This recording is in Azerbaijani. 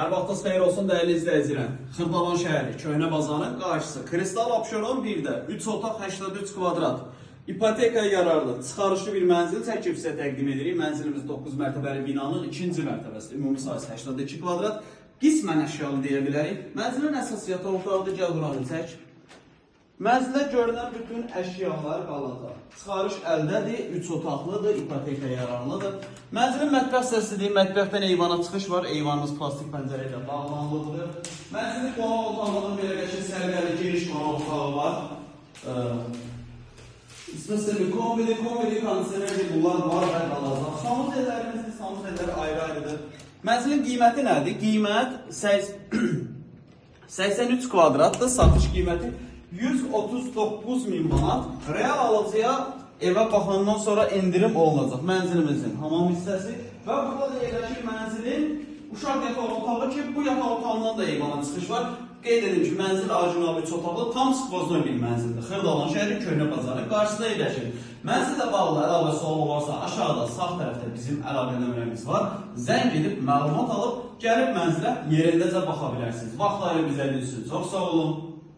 Hər vaxtınız xeyir olsun dəyərli izləyicilər. Xırdalan şəhəri, Köhnə bazarın qarşısı. Kristal Abşeron 1-də 3 otaq 83 kvadrat. İpotekaya yararlı, çıxarışlı bir mənzil çəkib sizə təqdim edirik. Mənzilimiz 9 mərtəbəli binanın 2-ci mərtəbəsi. Ümumi sahəsi 82 kvadrat. Qismən əşyalı deyə bilərik. Mənzilin əsas yataq otağıdır, gəl buranı çək. Mənzildə görünən bütün əşyalar qalacaq. Çıxarış əldədir, 3 otaqlıdır, ipotekaya yararlıdır. Mənzilin mətbəx hissəsidir, mətbəxdən eyvana çıxış var, eyvanımız plastik pəncərə ilə bağlanılıdır. Mənzilin qonaq otağının belə qəşəng səliqəli geniş qonaq otağı var. İsməsində kombili, kondisionerli bunlar var və qalacaq. Sanuz elləri ayrı-ayrıdır. Mənzilin qiyməti nədir? Qiymət 83 kvadratdır, satış qiyməti 139.000 manat. Real alıcıya evə baxandan sonra indirim olunacaq. Mənzilimizin hamam hissəsi və burada da yerləşir mənzilin uşaq yataq otağı ki, bu yataq otağından da eyvana çıxış var. Qeyd edim ki, mənzil orijinal 3 otaqlı, tam skvoznoy bir mənzildir. Xırdalan şəhəri Köhnə bazarı qarşısında yerləşir. Mənzillə bağlı əlavə sual varsa aşağıda sağ tərəfdə bizim əlaqə nömrəmiz var. Zəng edib məlumat alıb gəlib mənzilə yerindəcə baxa bilərsiniz. Vaxtları bizə üçün çox sağ olun.